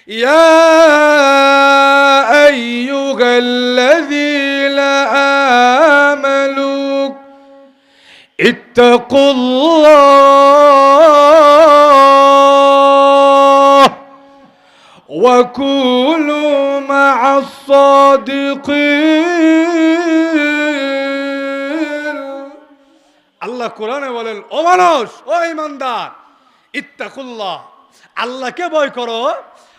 ইয়া আইয়ুহাল্লাযীনা আমানু ইত্তাকুল্লাহ ওয়া কুনু মা'আস সাদিকিন। আল্লাহ কোরআনে বলেন, ও মানুষ, ও ঈমানদার, ইত্তাকুল্লাহ, আল্লাহকে ভয় করো,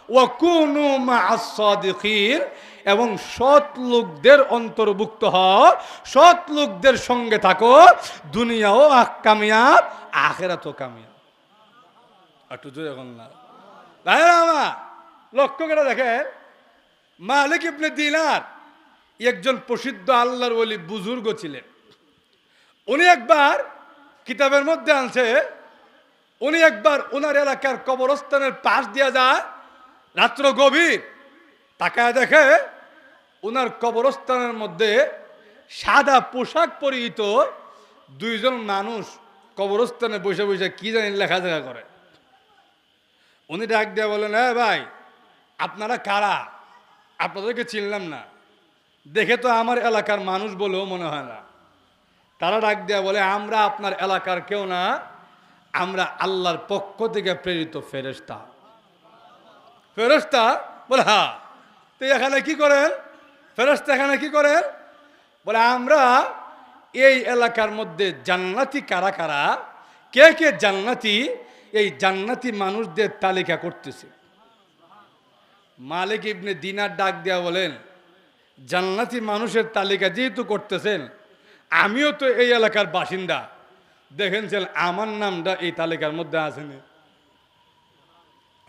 ওয়া কুনু মা'আস সাদিকিন, এবং সৎ লোকদের অন্তর্ভুক্ত হও, সৎ লোকদের সঙ্গে থাকো, দুনিয়াও কামিয়াব, আখিরাতও কামিয়াব। একটু জোরে বলুন না ভাইরা আমার। লক্ষ্য করে দেখেন, মালিক ইবনে দিনার একজন প্রসিদ্ধ আল্লাহর ওলি বুজুর্গ ছিলেন। উনি একবার কিতাবের মধ্যে আনছে, উনি একবার ওনার এলাকার কবরস্থানের পাশ দিয়ে যায়, রাত্র গভীর, তাকায় দেখে ওনার কবরস্থানের মধ্যে সাদা পোশাক পরিহিত দুইজন মানুষ কবরস্থানে বসে বসে কি জানি লেখালেখা করে। উনি ডাক দিয়ে বলেন, হ্যাঁ ভাই, আপনারা কারা? আপনাদেরকে চিনলাম না, দেখে তো আমার এলাকার মানুষ বলেও মনে হয় না। তারা ডাক দেয়া বলে, আমরা আপনার এলাকার কেউ না, আমরা আল্লাহর পক্ষ থেকে প্রেরিত ফেরেশতা। ফেরেশতা? বলে হ্যাঁ। তো এখানে কি করেন? ফেরেশতা এখানে কি করেন? বলে আমরা এই এলাকার মধ্যে জান্নাতি কারা কারা, কে কে জান্নাতি, এই জান্নাতি মানুষদের তালিকা করতেছে। মালিক ইবনে দিনার ডাক দেয়া বলেন, জান্নাতি মানুষের তালিকা যেহেতু করতেছেন, আমিও তো এই এলাকার বাসিন্দা, দেখেন আমার নামটা এই তালিকার মধ্যে আসেনি।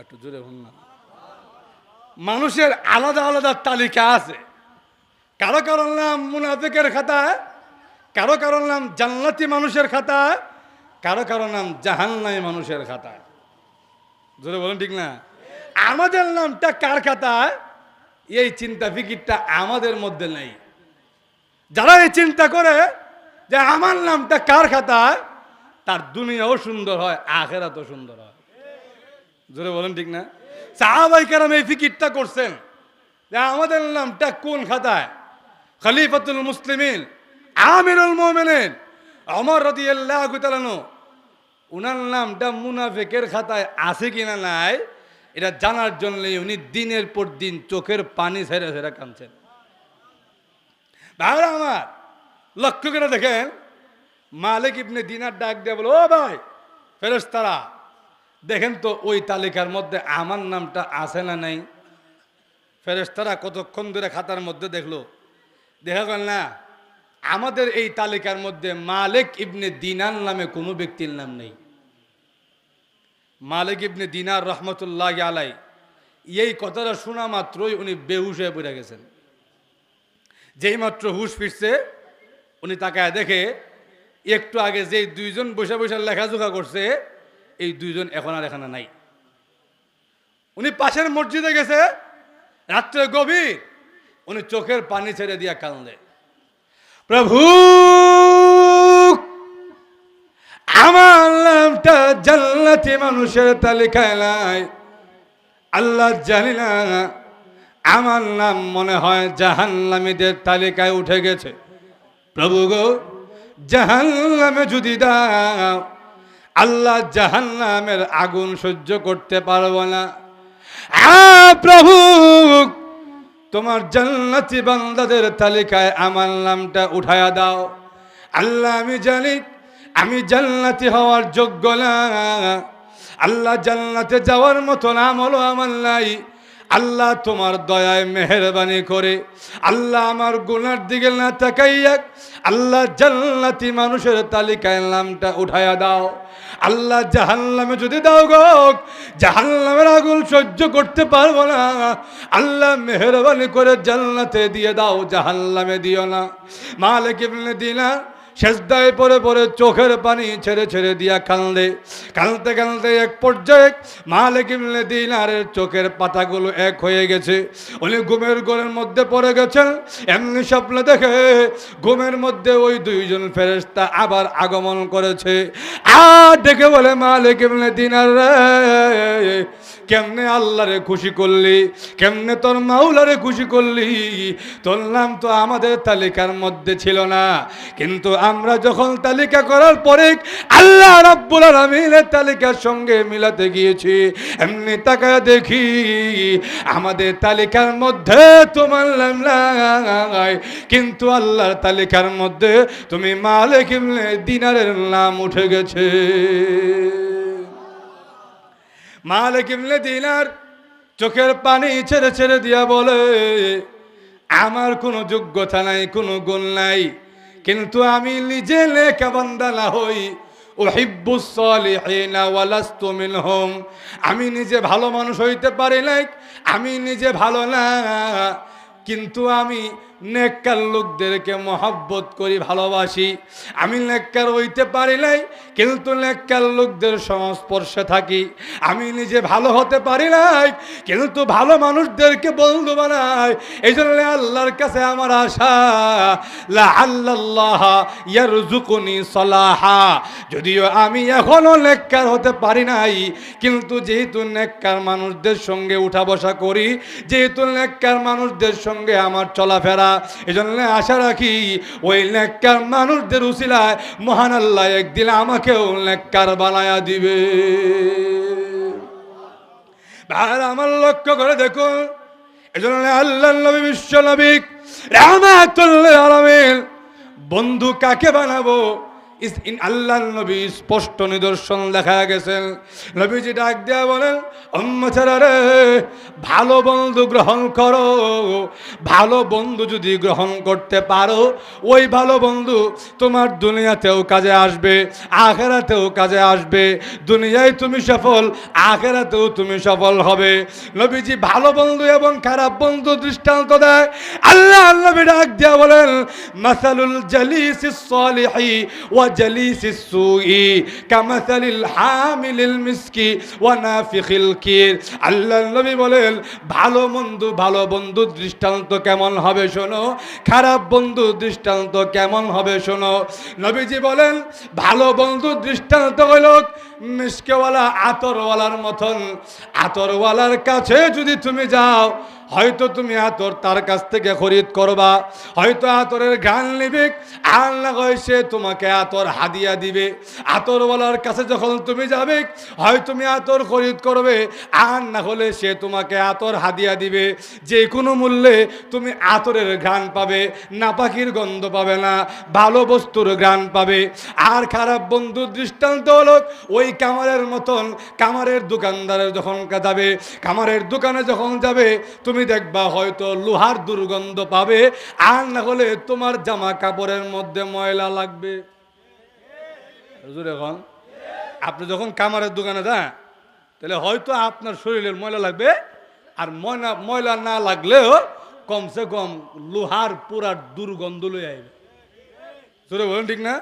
একটু জোরে হন না। মানুষের আলাদা আলাদা তালিকা আছে, কারো কারো নাম মুনাফিকের খাতায়, কারো কারো নাম জান্নাতি মানুষের খাতায়, কারো কারো নাম জাহান্নামী মানুষের খাতায়। জোরে বলেন ঠিক না? আমাদের নামটা কার খাতায়, এই চিন্তা ফিকিরটা আমাদের মধ্যে নেই। যারা এই চিন্তা করে যে আমার নামটা কার খাতায়, তার দুনিয়াও সুন্দর হয়, আখিরাতও সুন্দর হয়। জোরে বলেন ঠিক না? সাহাবায়ে কেরাম এই ফিকিরটা করছেন যে আমাদের নামটা কোন খাতায়। খলিফাতুল মুসলিমিন আমিরুল মুমিনিন ওমর রাদিয়াল্লাহু তাআলা আনহু, উনার নামটা মুনাফিকের খাতায় আছে কিনা নাই, এটা জানার জন্য উনি দিনের পর দিন চোখের পানি ছেড়ে ছেড়ে কাঁদছেন। ভাইরা আমার, লক্ষ্য করে দেখেন, মালিক ইবনে দিনার ডাক দিয়ে বলো, ও ভাই ফেরেশতারা, দেখেন তো ওই তালিকার মধ্যে আমার নামটা আছে না নাই। ফেরেশতারা কতক্ষণ ধরে খাতার মধ্যে দেখলো, দেখা গেল না, আমাদের এই তালিকার মধ্যে মালিক ইবনে দিনার নামে কোনো ব্যক্তির নাম নেই। মালিক ইবনে দিনার রহমতুল্লাহ আলাই এই কথাটা শোনা মাত্রই উনি বেহুশ হয়ে পড়ে গেছেন। যেই মাত্র হুশ ফিরছে, উনি তাকায় দেখে একটু আগে যেই দুইজন বসে বসে লেখাজোখা করছে, এই দুইজন এখন আর এখানে নাই। উনি পাশের মসজিদে গেছে, রাত্রে গভীর, উনি চোখের পানি ছেড়ে দিয়া কাঁদে, প্রভু আমার নামটা জান্নাতি মানুষের তালিকায় নাই, আল্লাহ জানি না, আমার নাম মনে হয় জাহান্নামীদের তালিকায় উঠে গেছে। প্রভু গো, জাহান্নামে যদি দাও, আল্লাহ জাহান্নামের আগুন সহ্য করতে পারবো না। প্রভু তোমার জান্নাতি বান্দাদের তালিকায় আমার নামটা উঠায়া দাও। আল্লাহ আমি জানি আমি জান্নাতি হওয়ার যোগ্য না, আল্লাহ জান্নাতে যাওয়ার মতো নাম হলো আমার নাই। আল্লাহ তোমার দয়ায় মেহেরবানি করে আল্লাহ আমার গুনার দিকে না তাকাইয়া আল্লাহ জান্নাতি মানুষের তালিকায় নামটা উঠায়া দাও। আল্লাহ জাহান্নামে যদি দাও গো, জাহান্নামের আগুন সহ্য করতে পারবো না। আল্লাহ মেহেরবানি করে জান্নাতে দিয়ে দাও, জাহান্নামে দিও না। মালিক ইবনে দিনার সেজদায় পড়ে পড়ে চোখের পানি ছেড়ে ছেড়ে দিয়া কান্দে। কাঁদতে কাঁদতে এক পর্যায়ে মালিক ইবনে দিনারের চোখের পাতাগুলো এক হয়ে গেছে। উনি ঘুমের ঘোরের মধ্যে পড়ে গেছেন। এমনি স্বপ্ন দেখে ঘুমের মধ্যে ওই দুইজন ফেরেশতা আবার আগমন করেছে। আর ডেকে বলে, মালিক ইবনে দিনার রে, কেমনে আল্লাহরে খুশি করলি, কেমনে তোর মাওলারে খুশি করলি? তোর নাম তো আমাদের তালিকার মধ্যে ছিল না, কিন্তু আমরা যখন তালিকা করার পরে আল্লাহ রাব্বুল আলামিনের তালিকার সঙ্গে মিলাতে গিয়েছি, এমনি তাকায় দেখি আমাদের তালিকার মধ্যে তোমার নাম নাই, কিন্তু আল্লাহর তালিকার মধ্যে তুমি মালিক ইবনে দিনারের নাম উঠে গেছে। মালিক ইবনে দিনার চোখের পানি ছেড়ে ছেড়ে দিয়া বলে, আমার কোনো যোগ্যতা নাই, কোনো গুণ নাই, কিন্তু আমি নিজে নেক বান্দা না হই, উহিব্বুস সালিহিনা ওয়া লাস্তু মিনহুম, আমি নিজে ভালো মানুষ হইতে পারি নাই, আমি নিজে ভালো না, কিন্তু আমি নেককার লোকদেরকে মহব্বত করি, ভালোবাসি। আমি নেককার হইতে পারি নাই, কিন্তু নেককার লোকদের সংস্পর্শে থাকি। আমি নিজে ভালো হতে পারি নাই, কিন্তু ভালো মানুষদেরকে বন্ধু বানাই। এই জন্য আল্লাহর কাছে আমার আশা, লাআল্লাল্লাহ ইয়ারযুকুনি সালাহা, যদিও আমি এখনো নেককার হতে পারি নাই, কিন্তু যেহেতু নেককার মানুষদের সঙ্গে উঠা বসা করি, যেহেতু নেককার মানুষদের সঙ্গে আমার চলাফেরা, এজন্য আশা রাখি ওই নেককার মানুষদের উসিলায় মহান আল্লাহ একদিন আমাকেও নেককার বানায়া দিবে। ভাইরা আমার লক্ষ্য করে দেখুন, এজন্য আল্লাহর নবী, বিশ্ব নবী রাহমাতুল লিল আলামিন বন্ধু কাকে বানাবো, আল্লাহর নবী স্পষ্ট নিদর্শন দেখা গেছেন। নবীজি ডাক দেয়া বলেন, উম্মতেরা রে, ভালো বন্ধু গ্রহণ করো। ভালো বন্ধু যদি গ্রহণ করতে পারো, ওই ভালো বন্ধু তোমার দুনিয়াতেও কাজে আসবে, আখিরাতেও কাজে আসবে। দুনিয়ায় তুমি সফল, আখিরাতেও তুমি সফল হবে। নবীজি ভালো বন্ধু এবং খারাপ বন্ধু দৃষ্টান্ত দেয়। আল্লাহর নবী ডাক দেয়া বলেন, মাসালুল জালিসিস সালিহি ওয়া জালিসিস সুই কামাসালিল হামিলিল মিসকি ওয়া নাফিখিল কির। আল্লাহর নবী বলেন, ভালো বন্ধু দৃষ্টান্ত কেমন হবে শোনো, খারাপ বন্ধু দৃষ্টান্ত কেমন হবে শোনো। নবীজি বলেন, ভালো বন্ধু দৃষ্টান্ত হইল মিসকেওয়ালা, আতরওয়ালার মতন। আতরওয়ালার কাছে যদি তুমি যাও, হয়তো তুমি আতর তার কাছ থেকে খরিদ করবা, হয়তো আতরের গান নিবে, আর না হয় সে তোমাকে আতর হাদিয়া দিবে। আতরওয়ালার কাছে যখন তুমি যাবে, হয় তুমি আতর খরিদ করবে, আর না হলে সে তোমাকে আতর হাদিয়া দিবে। যে কোনো মূল্যে তুমি আতরের ঘ্রাণ পাবে, নাপাকির গন্ধ পাবে না, ভালো বস্তুর ঘ্রাণ পাবে। আর খারাপ বন্ধুর দৃষ্টান্ত হলো ওই কামারের মতন। কামারের দোকানদারের যখন যাবে, কামারের দোকানে যখন যাবে, তুমি দেখবা হয়তো লোহার দুর্গন্ধ পাবে, আর না হলে তোমার জামা কাপড়ের মধ্যে ময়লা লাগবে। এখন আপনি যখন কামারের দোকানে যান, তাহলে হয়তো আপনার শরীরের ময়লা লাগবে, আর ময়লা না লাগলেও কমসে কম লোহার পুরা দুর্গন্ধ লই আইবে। বলেন ঠিক না?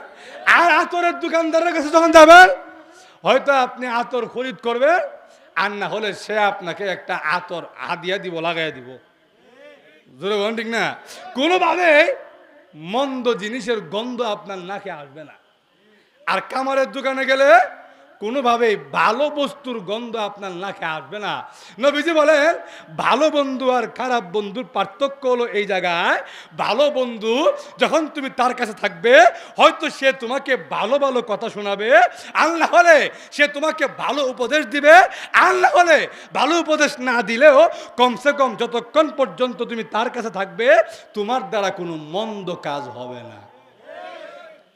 আর আতরের দোকানদারের কাছে যখন যাবেন, হয়তো আপনি আতর খরিদ করবেন, আর না হলে সে আপনাকে একটা আতর হাদিয়া দিব, লাগাই দিব। জোরে বলেন ঠিক না? কোনোভাবে মন্দ জিনিসের গন্ধ আপনার নাকে আসবে না। আর কামারের দোকানে গেলে কোনোভাবেই ভালো বস্তুর গন্ধ আপনার নাকে আসবে না। নবীজি বলেন, ভালো বন্ধু আর খারাপ বন্ধুর পার্থক্য হলো এই জায়গায়, ভালো বন্ধু যখন তুমি তার কাছে থাকবে, হয়তো সে তোমাকে ভালো ভালো কথা শোনাবে, আর না হলে সে তোমাকে ভালো উপদেশ দিবে, আর না হলে ভালো উপদেশ না দিলেও কমসে কম যতক্ষণ পর্যন্ত তুমি তার কাছে থাকবে, তোমার দ্বারা কোনো মন্দ কাজ হবে না।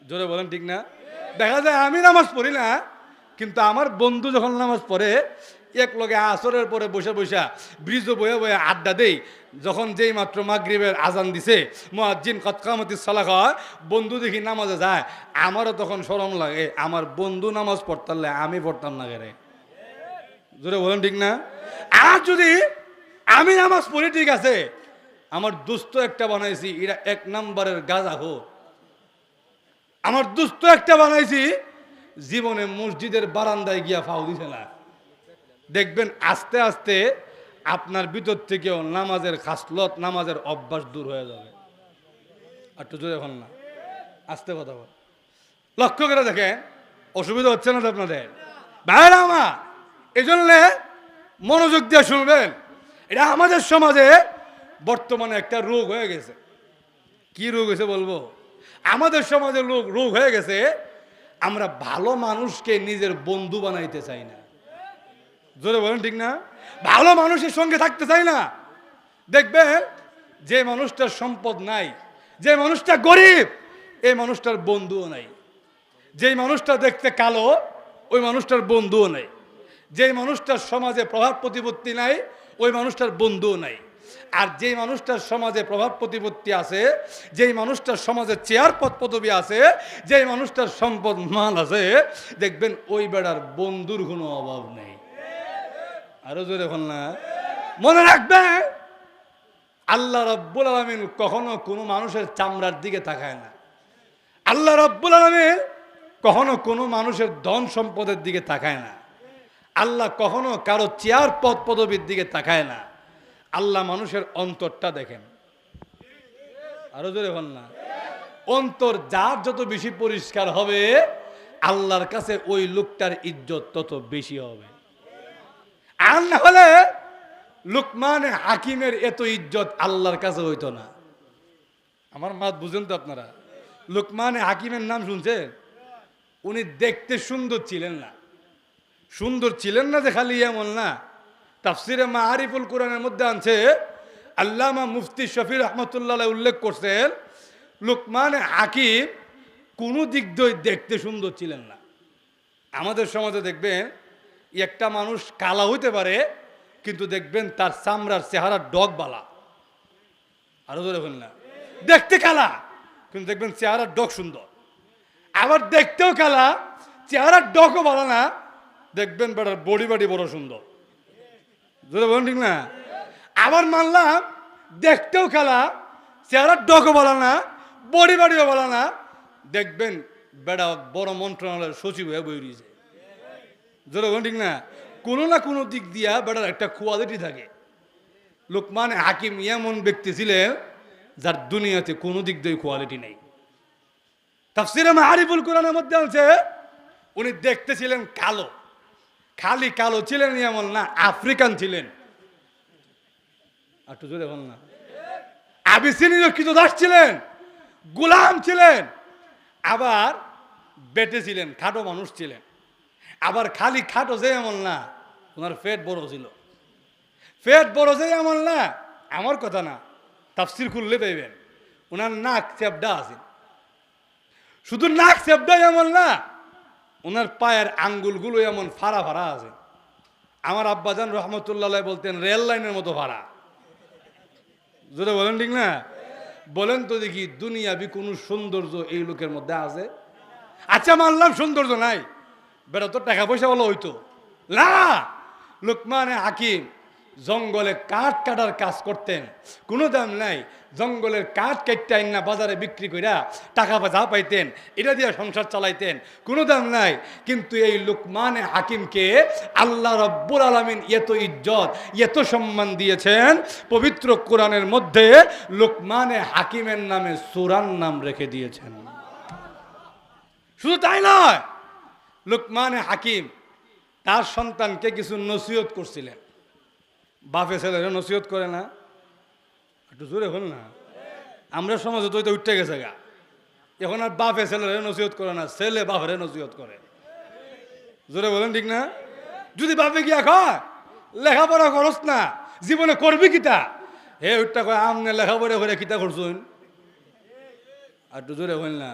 জোরে বলেন ঠিক না? দেখা যায় আমি নামাজ পড়ি না, কিন্তু আমার বন্ধু যখন নামাজ পড়ে, এক লগে আসরের পরে বসে বসে ব্রিজ বয়ে বয়ে আড্ডা দেই। যখন যেই মাত্র মাগরিবের আজান দিছে, মুয়াজ্জিন কদ কামাতিস সালাহ হয়, বন্ধু দেখি নামাজে যায়, আমারও তখন শরম লাগে, আমার বন্ধু নামাজ পড়তালে আমি পড়তাম না রে। জোরে বলেন ঠিক না? আর যদি আমি নামাজ পড়ি, ঠিক আছে, আমার দোস্ত একটা বানাইছি, এরা 1 নম্বরের গাঁজা খোর, আমার দুস্থ একটা বানাইছি, জীবনে মসজিদের বারান্দায় গিয়া ফাউ দিছে না। দেখবেন আস্তে আস্তে আপনার ভিতর থেকেও নামাজের খাসলত, নামাজের অভ্যাস দূর হয়ে যাবে। একটু জোরে এখন না, আস্তে কথা বল, লক্ষ্য করে দেখেন, অসুবিধা হচ্ছে না তো আপনাদের? ভাইরা আমার, এই জন্যে মনোযোগ দিয়ে শুনবেন। এটা আমাদের সমাজে বর্তমানে একটা রোগ হয়ে গেছে। কি রোগ হয়েছে বলবো? আমাদের সমাজে রোগ হয়ে গেছে, আমরা ভালো মানুষকে নিজের বন্ধু বানাইতে চাই না। জোরে বলেন ঠিক না? ভালো মানুষের সঙ্গে থাকতে চাই না। দেখবেন যে মানুষটার সম্পদ নাই, যে মানুষটা গরিব, এই মানুষটার বন্ধুও নাই। যেই মানুষটা দেখতে কালো, ওই মানুষটার বন্ধুও নাই। যেই মানুষটার সমাজে প্রভাব প্রতিপত্তি নাই, ওই মানুষটার বন্ধুও নাই। আর যেই মানুষটার সমাজে প্রভাব প্রতিপত্তি আছে, যেই মানুষটার সমাজে চেয়ার পদ পদবি আছে, যেই মানুষটার সম্পদ মাল আছে, দেখবেন ওই বেড়ার বন্ধুর কোনো অভাব নেই। আরো জোরে এখন না, মনে রাখবেন, আল্লাহ রাব্বুল আলামিন কখনো কোনো মানুষের চামড়ার দিকে তাকায় না। আল্লাহ রাব্বুল আলামিন কখনো কোনো মানুষের ধন সম্পদের দিকে তাকায় না। আল্লাহ কখনো কারো চেয়ার পদ পদবীর দিকে তাকায় না। আল্লাহ মানুষের অন্তরটা দেখেন। আরো জোরে বল না, অন্তর যার যত বেশি পরিষ্কার হবে, আল্লাহর কাছে ওই লোকটার ইজ্জত তত বেশি হবে। আর না হলে লুকমান হাকিমের এত ইজ্জত আল্লাহর কাছে হইতো না। আমার মাত বুঝেন তো আপনারা? লুকমান হাকিমের নাম শুনছেন? উনি দেখতে সুন্দর ছিলেন না। সুন্দর ছিলেন না যে খালি এমন না, তাফসিরে মাআরিফুল কোরআনের মধ্যে আনছে, আল্লামা মুফতি শফি রহমতুল্লাহ উল্লেখ করছেন, লুকমান হাকিম কোনো দিক দিয়ে দেখতে সুন্দর ছিলেন না। আমাদের সমাজে দেখবেন একটা মানুষ কালা হইতে পারে, কিন্তু দেখবেন তার চামড়ার চেহারার ডগ বালা। আরো ধরে বলেন না, দেখতে কালা কিন্তু দেখবেন চেহারার ডগ সুন্দর। আবার দেখতেও কালা, চেহারার ডগও ভালো না, দেখবেন বেটার বডি বাড়ি বড় সুন্দর। ধরে বলেন ঠিক না? আবার মানলাম দেখতেও কালা, চেহারার ডগও ভালো না, বডি বাড়িও ভালো না, দেখবেন বেটা বড় মন্ত্রণালয়ের সচিব হয়ে বই রয়েছে। ধরে বলেন ঠিক না? কোনো না কোনো দিক দিয়া বেটার একটা কোয়ালিটি থাকে। লুকমান হাকিম এমন ব্যক্তি ছিলেন যার দুনিয়াতে কোনো দিক দিয়ে কোয়ালিটি নেই। তাফসিরে মাআরিফুল কোরআনের মধ্যে আছে, উনি দেখতে ছিলেন কালো। খালি কালো ছিলেন এমন না, আফ্রিকান ছিলেন। একটু জোরে বল না, আবিসিনীয় কৃতদাস ছিলেন, গোলাম ছিলেন, আবার বেটে ছিলেন, খাটো মানুষ ছিলেন। আবার খালি খাটো যে এমন না, ওনার পেট বড় ছিল। পেট বড় যে এমন না, আমার কথা না, তাফসির খুললে পাইবেন, ওনার নাক চেপডা আছে। শুধু নাক চেপডা এমন না, ওনার পায়ের আঙ্গুলগুলো এমন ফাড়া ফাড়া আছে। আমার আব্বাজান রহমতুল্লাহ বলতেন রেল লাইনের মতো ফাড়া। যেটা বলেন ঠিক না? বলেন তো দেখি, দুনিয়াবি কোন সৌন্দর্য এই লোকের মধ্যে আছে? আচ্ছা মানলাম সৌন্দর্য নাই, বেটা তো টাকা পয়সা বলা হইতো না। লুকমান হাকিম জঙ্গলে কাঠ কাটার কাজ করতেন, কোনো দাম নাই। জঙ্গলের কাঠ কেটে আইন না বাজারে বিক্রি কইরা টাকা পয়সা পাইতেন, এটা দিয়ে সংসার চালাইতেন, কোনো দাম নাই। কিন্তু এই লুকমান হাকিমকে আল্লাহ রাব্বুল আলামিন এত ইজ্জত, এত সম্মান দিয়েছেন, পবিত্র কোরআনের মধ্যে লুকমান হাকিমের নামে সূরার নাম রেখে দিয়েছেন। শুধু তাই নয়, লুকমান হাকিম তার সন্তানকে কিছু নসিহত করছিলেন। বাপে ছেলেরা নসিহত করে না? একটু জোরে হল না, আমরা সমাজে তো উঠতে গেছে গা। এখন আর বাপে ছেলেরা নসিহত করে না, ছেলে বাপের নসিহত করে। জোরে বলেন ঠিক না? যদি বাপে গিয়া কয় লেখাপড়া করস না, জীবনে করবি কিতা, হে উঠটা কয় আমনে লেখাপড়া করে কিতা করছুন। একটু জোরে হল না।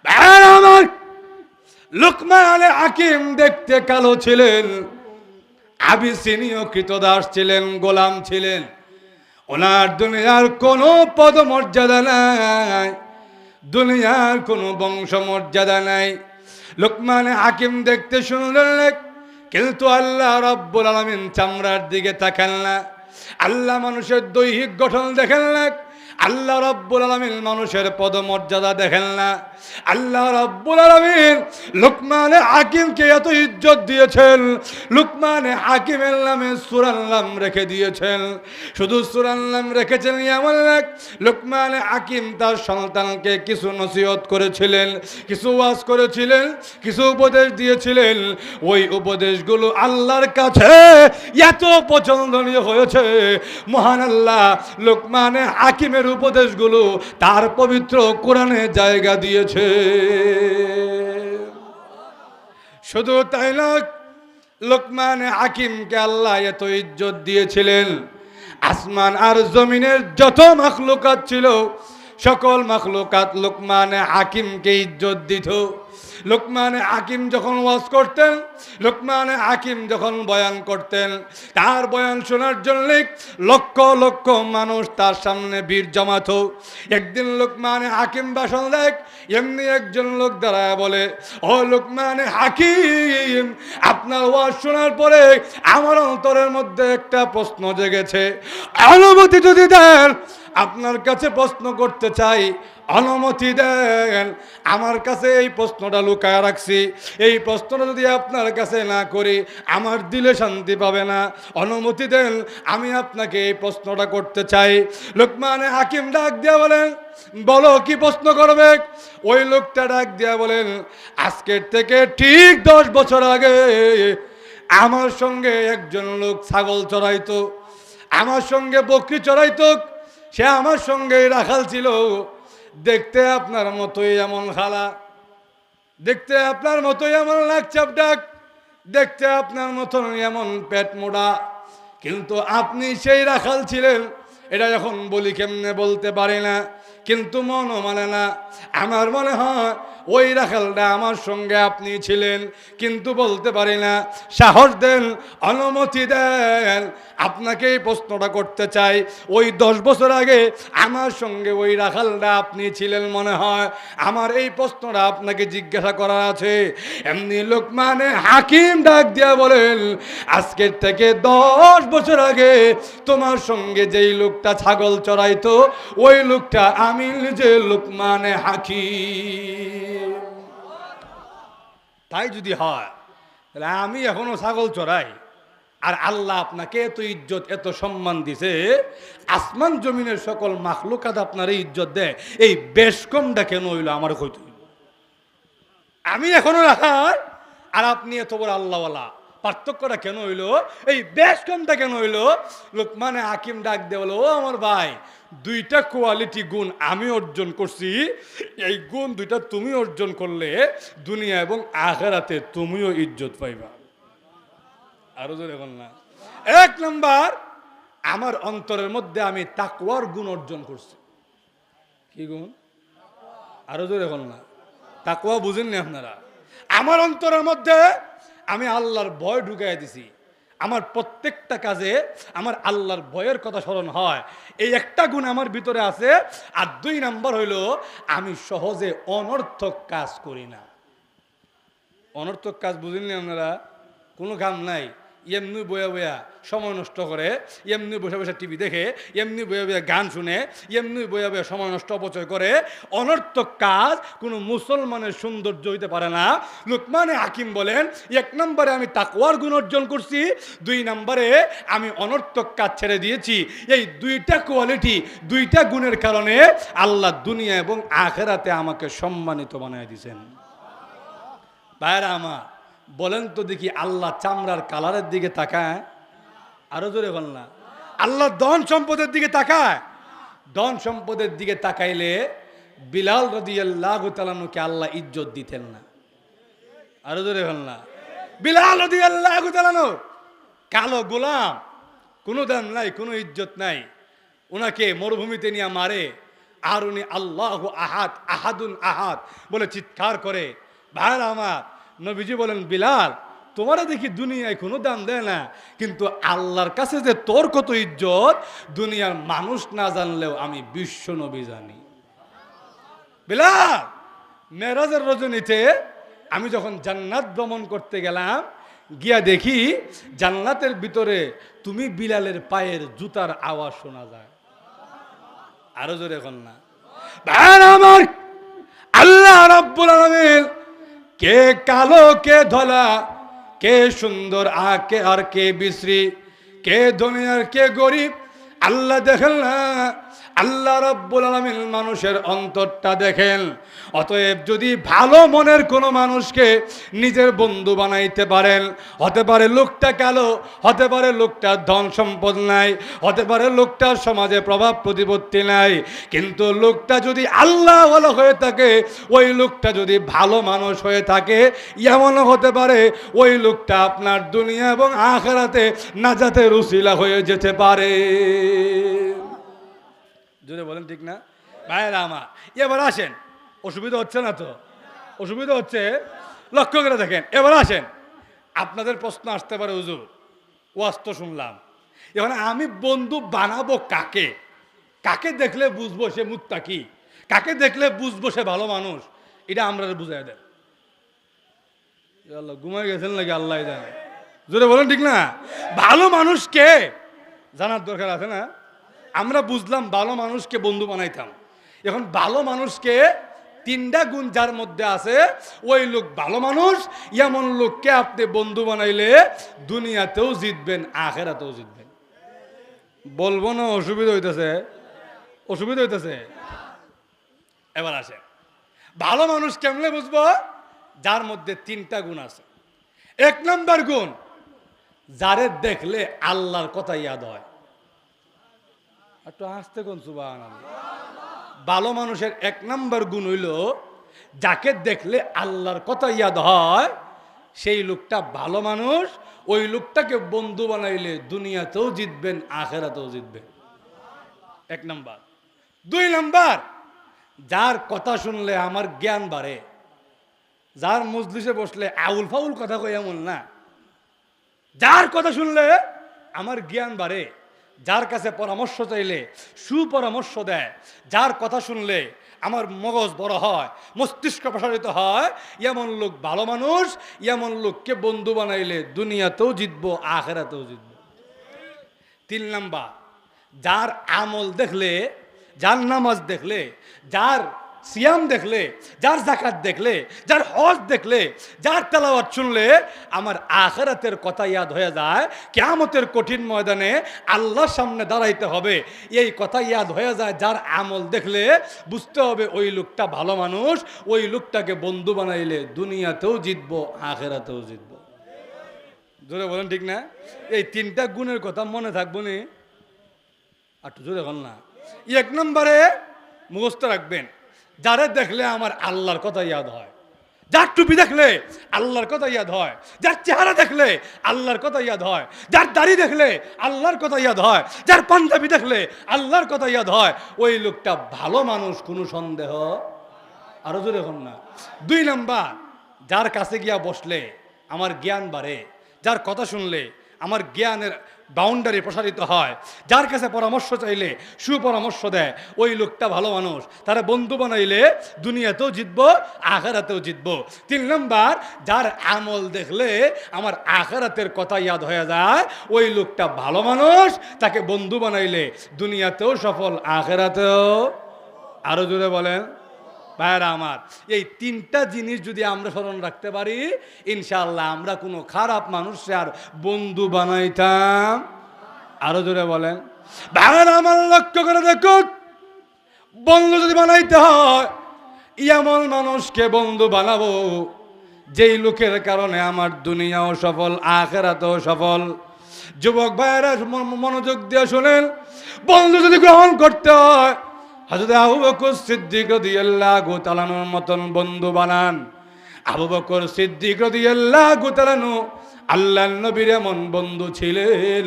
আমার লুকমান হাকিম দেখতে কালো ছিলেন, আবিসিনীয় কৃতদাস ছিলেন, গোলাম ছিলেন। ওনার দুনিয়ার কোনো পদমর্যাদা নাই, দুনিয়ার কোনো বংশ মর্যাদা নাই। লুকমান হাকিম দেখতে সুন্দর, কিন্তু আল্লাহ রাব্বুল আলামিন চামড়ার দিকে তাকান না। আল্লাহ মানুষের দৈহিক গঠন দেখেন না, আল্লাহ রাব্বুল আলামিন মানুষের পদমর্যাদা দেখেন না। আল্লাহ রাব্বুল আলামিন লুকমানে হাকিমকে এত ইজ্জত দিয়েছেন, লুকমানে হাকিমের নামে সূরার নাম রেখে দিয়েছেন। শুধু সূরার নাম রেখেছেন এমন না, লুকমানে হাকিম তার সন্তানকে কিছু নসিহত করেছিলেন, কিছু ওয়াজ করেছিলেন, কিছু উপদেশ দিয়েছিলেন। ওই উপদেশগুলো আল্লাহর কাছে এত পছন্দনীয় হয়েছে, মহান আল্লাহ লুকমানে হাকিমের উপদেশগুলো তার পবিত্র কোরআনে জায়গা দিয়েছে। শুধু তাই না, লুকমানে হাকিমকে আল্লাহ এত ইজ্জত দিয়েছিলেন, আসমান আর জমিনের যত মাখলুকাত ছিল সকল মাখলুকাত লুকমানে হাকিমকে ইজ্জত দিত। লুকমানে হাকিম যখন ওয়াজ করতেন, লুকমানে হাকিম যখন বয়ান করতেন, তার বয়ান শোনার জন্য লক্ষ লক্ষ মানুষ তার সামনে ভিড় জমাতো। একদিন লুকমানে হাকিম ভাষণ দেয়, এমনি একজন লোক দাঁড়ায় বলে, ও লুকমানে হাকিম, আপনার ওয়াজ শোনার পরে আমার অন্তরের মধ্যে একটা প্রশ্ন জেগেছে, অনুমতি যদি দেন আপনার কাছে প্রশ্ন করতে চাই, অনুমতি দেন। আমার কাছে এই প্রশ্নটা লুকায় রাখছি, এই প্রশ্নটা যদি আপনার কাছে না করি আমার দিলে শান্তি পাবে না, অনুমতি দেন, আমি আপনাকে এই প্রশ্নটা করতে চাই। লুকমানে হাকিম ডাক দিয়া বলেন, বলো কি প্রশ্ন করবে? ওই লোকটা ডাক দিয়া বলেন, আজকের থেকে ঠিক 10 বছর আগে আমার সঙ্গে একজন লোক ছাগল চড়াইতো, আমার সঙ্গে বকরি চড়াইতো, সে আমার সঙ্গে রাখাল ছিল। দেখতে আপনার মতোই এমন খালা, দেখতে আপনার মতোই এমন নাক চাপটাক, দেখতে আপনার মতন এমন পেট মোড়া, কিন্তু আপনি সেই রাখাল ছিলেন। এটা এখন বলি কেমনে বলতে পারি না, কিন্তু মনও মানে না। আমার মনে হয় ওই রাখালটা আমার সঙ্গে আপনি ছিলেন, কিন্তু বলতে পারি না। সাহস দেন, অনুমতি দেন, আপনাকে এই প্রশ্নটা করতে চাই। ওই 10 বছর আগে আমার সঙ্গে ওই রাখালটা আপনি ছিলেন মনে হয়, আমার এই প্রশ্নটা আপনাকে জিজ্ঞাসা করার আছে। এমনি লুকমানে হাকিম ডাক দিয়া বলেন, আজকের থেকে 10 বছর আগে তোমার সঙ্গে যেই লোকটা ছাগল চড়াইতো ওই লোকটা আমি নিজে লুকমানে হাকিম। তাই যদি হয় তাহলে আমি এখনো ছাগল চড়াই, আর আল্লাহ আপনাকে এত ইজ্জত এত সম্মান দিছে, আসমান জমিনের সকল মাখলুকাত আপনার এই ইজ্জত দেয়, এই বেশ কমটা কেন হইল আমার কইতে হইল? আমি এখনো রাখার আর আপনি এত বড় আল্লাহওয়ালা, পার্থক্যটা কেন হইল? এই বেশ কমটা কেন হইল? লুকমানে হাকিম ডাক দিয়ে বলো, ও আমার ভাই, 2টা কোয়ালিটি গুণ আমি অর্জন করছি, এই গুণ 2টা তুমি অর্জন করলে দুনিয়া এবং আখিরাতে তুমিও ইজ্জত পাইবা। আরো জোরে বল না। 1 নাম্বার, আমার অন্তরের মধ্যে আমি তাকওয়ার গুণ অর্জন করছি। কি গুণ? আরো জোরে বল না। তাকওয়া বুঝেননি আপনারা? আমার অন্তরের মধ্যে আমি আল্লাহর ভয় ঢুকাই দিছি, আমার প্রত্যেকটা কাজে আমার আল্লাহর ভয়ের কথা স্মরণ হয়, এই একটা গুণ আমার ভিতরে আছে। আর 2 নাম্বার হইল, আমি সহজে অনর্থক কাজ করি না। অনর্থক কাজ বুঝেননি আপনারা? কোনো কাম নাই, এমনি বয়া বয়া সময় নষ্ট করে, এমনি বসে বসে টিভি দেখে, এমনি বয়া বয়া গান শুনে, এমনি বয়া বয়া সময় নষ্ট অপচয় করে। অনর্থক কাজ কোনো মুসলমানের সৌন্দর্য হইতে পারে না। লুকমানে হাকিম বলেন, 1 নম্বরে আমি তাকওয়ার গুণ অর্জন করছি, 2 নম্বরে আমি অনর্থক কাজ ছেড়ে দিয়েছি। এই 2টা কোয়ালিটি, 2টা গুণের কারণে আল্লাহ দুনিয়া এবং আখিরাতে আমাকে সম্মানিত বানায় দিয়েছেন। ভাইরা আমার, বলেন তো দেখি, আল্লাহ চামড়ার কালারের দিকে তাকায়? আরো জোরে বল না। আল্লাহ ধন সম্পদের দিকে তাকায়? ধন সম্পদের দিকে তাকাইলে বিলাল রাদিয়াল্লাহু তাআলা কে আল্লাহ ইজ্জত দিতেন না। আরো জোরে বল না। বিলাল রাদিয়াল্লাহু তাআলা কালো গোলাম, কোনো দাম নাই, কোনো ইজ্জত নাই, ওনাকে মরুভূমিতে নিয়ে মারে, আর উনি আল্লাহু আহাদ, আহাদুন আহাদ বলে চিৎকার করে। ভাইরা আমার, নবীজি বলেন, বিলাল, তোমারা দেখি দুনিয়ায় কোনো দাম দেয় না, কিন্তু আল্লাহর কাছে যে তোর কত ইজ্জত দুনিয়ার মানুষ না জানলেও আমি বিশ্ব নবী জানি। বিলাল, মেরাজের রজনীতে আমি যখন জান্নাত ভ্রমণ করতে গেলাম, গিয়া দেখি জান্নাতের ভিতরে তুমি বিলালের পায়ের জুতার আওয়াজ শোনা যায়। আরো জোরে এখন না ভাই আমার, আল্লাহ রাব্বুল আলামিন কে কালো কে ধলা, কে সুন্দর আর কে বিশ্রী, কে ধনী আর কে গরিব, আল্লাহ দেখেন না। আল্লাহ রাব্বুল আলামিন মানুষের অন্তরটা দেখেন। অতএব যদি ভালো মনের কোনো মানুষকে নিজের বন্ধু বানাইতে পারেন, হতে পারে লোকটা কালো, হতে পারে লোকটা ধন সম্পদ নাই, হতে পারে লোকটার সমাজে প্রভাব প্রতিপত্তি নাই, কিন্তু লোকটা যদি আল্লাহ ওয়ালা হয়ে থাকে, ওই লোকটা যদি ভালো মানুষ হয়ে থাকে, এমনও হতে পারে ওই লোকটা আপনার দুনিয়া এবং আখিরাতে নাজাতের উসিলা হয়ে যেতে পারে। যদি বলেন ঠিক না ভাইরা আমার? এবার আসেন, অসুবিধা হচ্ছে না তো? অসুবিধা হচ্ছে? লক্ষ্য করে দেখেন। এবার আসেন, আপনাদের প্রশ্ন আসতে পারে, হুজুর ওয়াজ তো শুনলাম, এবার আমি বন্ধু বানাবো কাকে? কাকে দেখলে বুঝবো সে মুত্তাকি, কাকে দেখলে বুঝবো সে ভালো মানুষ? এটা আমরা বুঝাই দেন। আল্লাহ ঘুমাই গেছেন নাকি আল্লাহ জানে। জোরে বলেন ঠিক না? ভালো মানুষকে জানার দরকার আছে না? আমরা বুঝলাম ভালো মানুষকে বন্ধু বানাইতাম। এখন ভালো মানুষকে তিনটা গুণ যার মধ্যে আছে, ওই লোক ভালো মানুষ। এমন লোককে আপনি বন্ধু বানাইলে দুনিয়াতেও জিতবেন, আখিরাতেও জিতবেন। বলবো না অসুবিধা হইতেছে? অসুবিধা হইতেছে? এবার আসেন, ভালো মানুষ কেমনে বুঝবো? যার মধ্যে তিনটা গুণ আছে। এক নম্বর গুণ, যারে দেখলে আল্লাহর কথা ইয়াদ হয়। একটু হাসতে কোন সুবহানাল্লাহ। ভালো মানুষের এক নম্বর গুণ হইল, যাকে দেখলে আল্লাহর কথা ইয়াদ হয়, সেই লোকটা ভালো মানুষ। ওই লোকটাকে বন্ধু বানাইলে দুনিয়াতেও জিতবেন, আখিরাতেও জিতবেন। এক নম্বর। দুই নম্বর, যার কথা শুনলে আমার জ্ঞান বাড়ে। যার মজলিসে বসলে আউল ফাউল কথা কই এমন না, যার কথা শুনলে আমার জ্ঞান বাড়ে, যার কাছে পরামর্শ চাইলে সুপরামর্শ দেয়, যার কথা শুনলে আমার মগজ বড় হয়, মস্তিষ্ক প্রসারিত হয়, এমন লোক ভালো মানুষ। এমন লোককে বন্ধু বানাইলে দুনিয়াতেও জিতবো, আখিরাতেও জিতবো। তিন নাম্বার, যার আমল দেখলে, যার নামাজ দেখলে, যার সিয়াম দেখলে, যার যাকাত দেখলে, যার হজ দেখলে, যার তেলাওয়াত শুনলে আমার আখিরাতের কথা ইয়াদ হয়ে যায়। কিয়ামতের কঠিন ময়দানে আল্লাহর সামনে দাঁড়াইতে হবে, এই কথা ইয়াদ হয়ে যায়। যার আমল দেখলে বুঝতে হবে ওই লোকটা ভালো মানুষ। ওই লোকটাকে বন্ধু বানাইলে দুনিয়াতেও জিতবো, আখিরাতেও জিতবো। জোরে বলেন ঠিক না? এই তিনটা গুণের কথা মনে থাকবো নি? একটু জোরে বল না। এক নম্বরে মুখস্থ রাখবেন, যারে দেখলে আমার আল্লাহর কথা ইয়াদ হয়। যার টুপি দেখলে আল্লাহর কথা ইয়াদ হয়, যার চেহারা দেখলে আল্লাহর কথা ইয়াদ হয়, যার দাড়ি দেখলে আল্লাহর কথা ইয়াদ হয়, যার পাঞ্জাবি দেখলে আল্লাহর কথা ইয়াদ হয়, ওই লোকটা ভালো মানুষ, কোনো সন্দেহ। আরো জোরে এখন না। দুই নাম্বার, যার কাছে গিয়া বসলে আমার জ্ঞান বাড়ে, যার কথা শুনলে আমার জ্ঞানের বাউন্ডারি প্রসারিত হয়, যার কাছে পরামর্শ চাইলে সুপরামর্শ দেয়, ওই লোকটা ভালো মানুষ। তারা বন্ধু বানাইলে দুনিয়াতেও জিতবো, আখিরাতেও জিতবো। তিন নম্বর, যার আমল দেখলে আমার আখিরাতের কথা ইয়াদ হয়ে যায়, ওই লোকটা ভালো মানুষ। তাকে বন্ধু বানাইলে দুনিয়াতেও সফল, আখিরাতেও। আরো জোরে বলেন ভাইরা আমার। এই তিনটা জিনিস যদি আমরা স্মরণ রাখতে পারি, ইনশাআল্লাহ আমরা কোনো খারাপ মানুষকে আর বন্ধু বানাইতাম। আরো জোরে বলেন ভাইরা আমার। লক্ষ্য করে দেখুন, বন্ধু যদি বানাইতে হয়, এমন মানুষকে বন্ধু বানাবো যেই লোকের কারণে আমার দুনিয়াও সফল, আখিরাতেও সফল। যুবক ভাইরা মনোযোগ দিয়ে শুনেন, বন্ধু যদি গ্রহণ করতে হয়, হযরত আবু বকর সিদ্দিক রাদিয়াল্লাহু তাআলার মতন বন্ধু বানান। আবু বকর সিদ্দিক রাদিয়াল্লাহু তাআলা আল্লাহর নবীর এমন বন্ধু ছিলেন,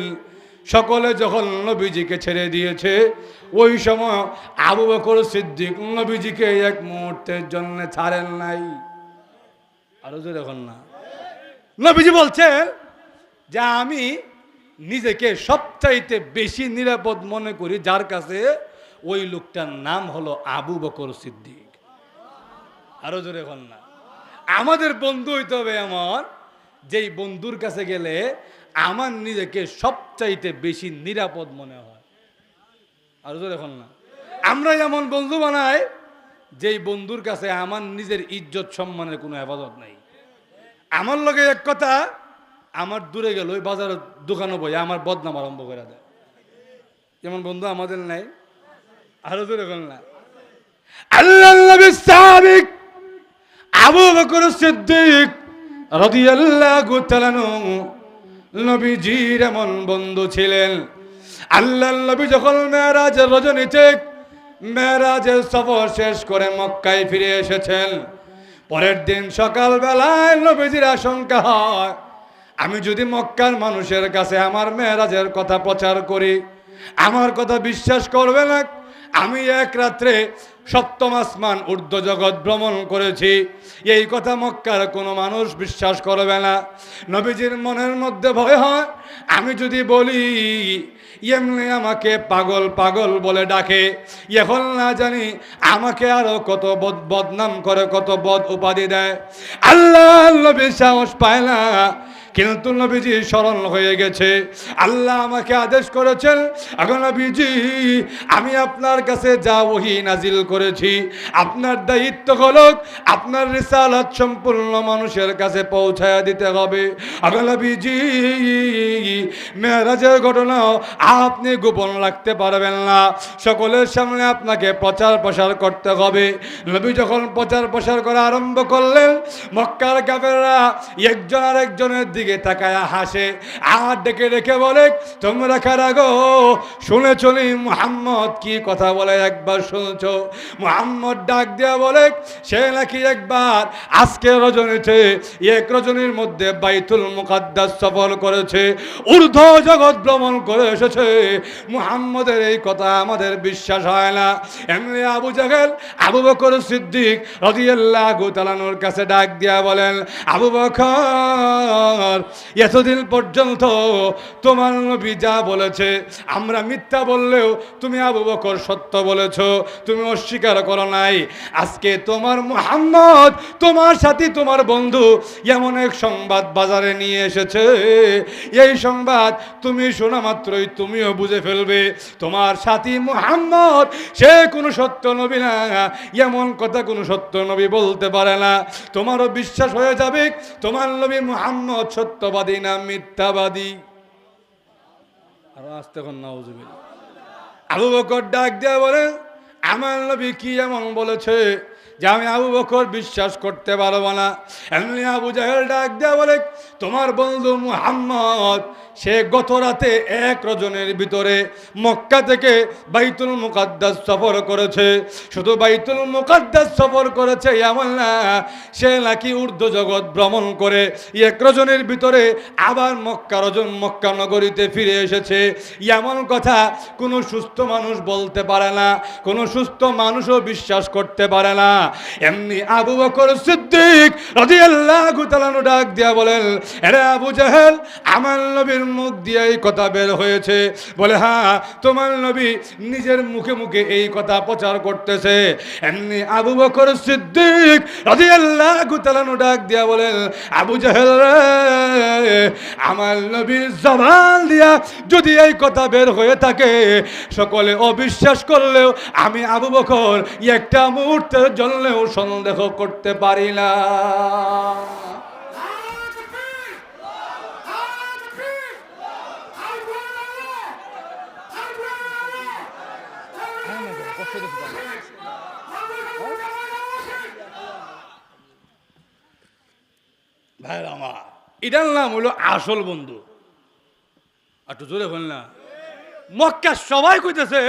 সকলে যখন নবীজিকে ছেড়ে দিয়েছে, ওই সময় আবু বকর সিদ্দিক নবীজিকে এক মুহূর্তের জন্য ছাড়েন নাই। আরো জোরে এখন না। নবীজি বলছেন যে আমি নিজেকে সবচাইতে বেশি নিরাপদ মনে করি যার কাছে, ওই লোকটার নাম হলো আবু বকর সিদ্দিক। আরো জোরে এখন না। আমাদের বন্ধু হইতে হবে এমন, যেই বন্ধুর কাছে গেলে আমার নিজেকে সবচাইতে বেশি নিরাপদ মনে হয়। আরো জোরে এখন না। আমরা এমন বন্ধু বানাই যেই বন্ধুর কাছে আমার নিজের ইজ্জত সম্মানের কোনো হেফাজত নাই। আমার লগে এক কথা, আমার দূরে গেল ওই বাজারের দোকানে বই আমার বদনাম আরম্ভ করে দেয়। যেমন বন্ধু আমাদের নাই, আরো দূরে গেল না। আল্লাহ নবী সাহাবী আবু বকর সিদ্দিক রাদিয়াল্লাহু তাআলা নবীজির এমন বন্ধু ছিলেন। আল্লাহর নবী যখন মেরাজের রজনীতে মেরাজের সফর শেষ করে মক্কায় ফিরে এসেছেন, পরের দিন সকালবেলায় নবীজির আশঙ্কা হয়, আমি যদি মক্কার মানুষের কাছে আমার মেরাজের কথা প্রচার করি, আমার কথা বিশ্বাস করবে না। আমি এক রাত্রে সপ্তম আসমান ঊর্ধ্ব জগৎ ভ্রমণ করেছি, এই কথা মক্কার কোনো মানুষ বিশ্বাস করবে না। নবীজির মনের মধ্যে ভয় হয়, আমি যদি বলি এমনি আমাকে পাগল পাগল বলে ডাকে, এখন না জানি আমাকে আরো কত বদনাম করে, কত বদ উপাধি দেয়। আল্লাহ নবী সাহস পায় না, কিন্তু নবীজি স্মরণ হয়ে গেছে। আল্লাহ আমাকে আদেশ করেছেন, এখন নবীজি আমি আপনার কাছে যা ওহী নাজিল করেছি, আপনার দায়িত্ব হলো আপনার রিসালাত সম্পূর্ণ মানুষের কাছে পৌঁছায়া দিতে হবে। এখন নবীজি মেরাজের ঘটনা আপনি গোপন রাখতে পারবেন না, সকলের সামনে আপনাকে প্রচার প্রসার করতে হবে। নবী যখন প্রচার প্রসার করা আরম্ভ করলেন, মক্কার কাফেররা একজন আর একজনের দিকে তাকায়া হাসে, আর ডেকে ডেকে বলে, তোমরা কারা গো? শুনেছ নি মুহাম্মদ কি কথা বলে? একবার শুনছ? মুহাম্মদ ডাক দেয়া বলে, সে নাকি একবার আজকে রজনীতে এক রজনীর মধ্যে বাইতুল মুকাদ্দাস সফর করেছে, ঊর্ধ্ব জগৎ ভ্রমণ করে এসেছে। মুহাম্মদের এই কথা আমাদের বিশ্বাস হয় না। এমনি আবু জাহেল আবু বকর সিদ্দিক রাদিয়াল্লাহু তাআলার কাছে ডাক দিয়া বলেন, আবু বকর, এতদিন পর্যন্ত তোমার নবী যা বলেছে আমরা মিথ্যা বললেও তুমি আবু বকর সত্য বলেছো, তুমি অস্বীকার করো নাই। আজকে তোমার মুহাম্মদ, তোমার সাথী, তোমার বন্ধু এমন এক সংবাদ বাজারে নিয়ে এসেছে, এই সংবাদ তুমি শোনা মাত্রই তুমিও বুঝে ফেলবে তোমার সাথী মুহাম্মদ সে কোনো সত্য নবী না, এমন কথা কোনো সত্য নবী বলতে পারে না। তোমারও বিশ্বাস হয়ে যাবে তোমার নবী মুহাম্মদ সত্যবাদী না মিথ্যাবাদী। আর আসতে কোন নাউজুবিল্লাহ। আবু বকর ডাক দেয়া বলে, আমার নবী কি এমন বলেছে যে আমি আবু বকর বিশ্বাস করতে পারবো না? এমনি আবু জাহেল ডাক দেয়া বলে, তোমার বন্ধু মুহাম্মদ সে গত রাতে এক রজনীর ভিতরে মক্কা থেকে বাইতুল মুকাদ্দাস সফর করেছে। শুধু বাইতুল মুকাদ্দাস সফর করেছে এমন না, সে নাকি ঊর্ধ্ব জগৎ ভ্রমণ করে এক রজনীর ভিতরে আবার মক্কা নগরীতে ফিরে এসেছে। এমন কথা কোনো সুস্থ মানুষ বলতে পারে না, কোনো সুস্থ মানুষও বিশ্বাস করতে পারে না। এমনি আবু বকর সিদ্দিক রাদিয়াল্লাহু তাআলা ডাক দিয়া বলেন, আরে আবু জাহেল, আমার নবীর মুখ দিয়ে এই কথা বের হয়েছে? বলে, হ্যাঁ, তোমার নবী নিজের মুখে মুখে এই কথা প্রচার করতেছে। এমনি আবু বকর সিদ্দিক রাদিয়াল্লাহু তাআলা ডাক দিয়া বলেন, আবু জাহেল রে, আমার নবীর জবান দিয়া যদি এই কথা বের হয়ে থাকে, সকলে অবিশ্বাস করলেও আমি আবু বকর একটা মুহূর্তের জন্যও সন্দেহ করতে পারি না। ভাই আমার, এটার নাম হলো আসল বন্ধু। একটু জোরে বল না। মক্কা সবাই কইতেছে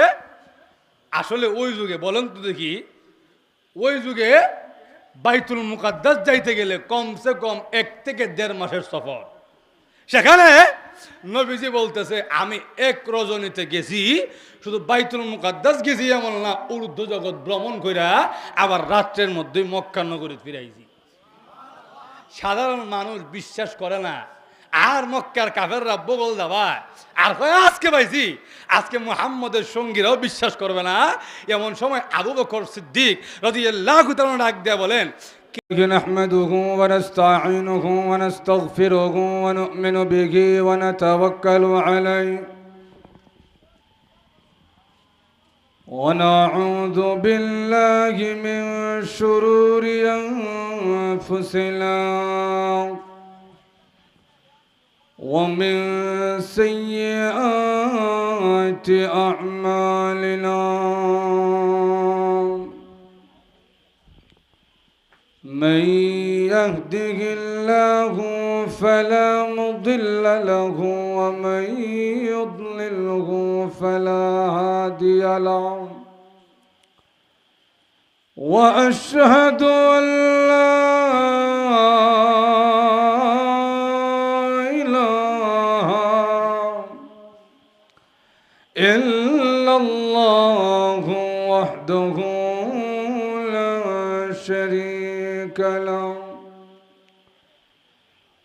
আসলে ওই যুগে, বলেন তো দেখি, ওই যুগে বাইতুল মুকাদ্দাস যাইতে গেলে কমসে কম 1 থেকে 1.5 মাসের সফর। সেখানে নবীজি বলতেছে আমি এক রজনীতে গেছি, শুধু বাইতুল মুকাদ্দাস গেছি এমন না, ঊর্ধ্ব জগৎ ভ্রমণ কইরা আবার রাত্রের মধ্যেই মক্কা নগরী ফিরাইছি। সাধারণ মানুষ বিশ্বাস করে না, আর মক্কার কাফেররা বগল দাবা আর আজকে পাইছি, আজকে মুহাম্মদের সঙ্গীরাও বিশ্বাস করবে না। এমন সময় আবু বকর সিদ্দিক রাদিয়াল্লাহু তাআলা ডাক দিয়ে বলেন, نحمده ونستعينه ونستغفره ونؤمن به ونتوكل عليه ونعوذ بالله من شرور أنفسنا ومن سيئات أعمالنا من يهده الله فلا مضل له ومن يضلله فلا هادي له وأشهد أن لا إله إلا الله وحده لا شريك له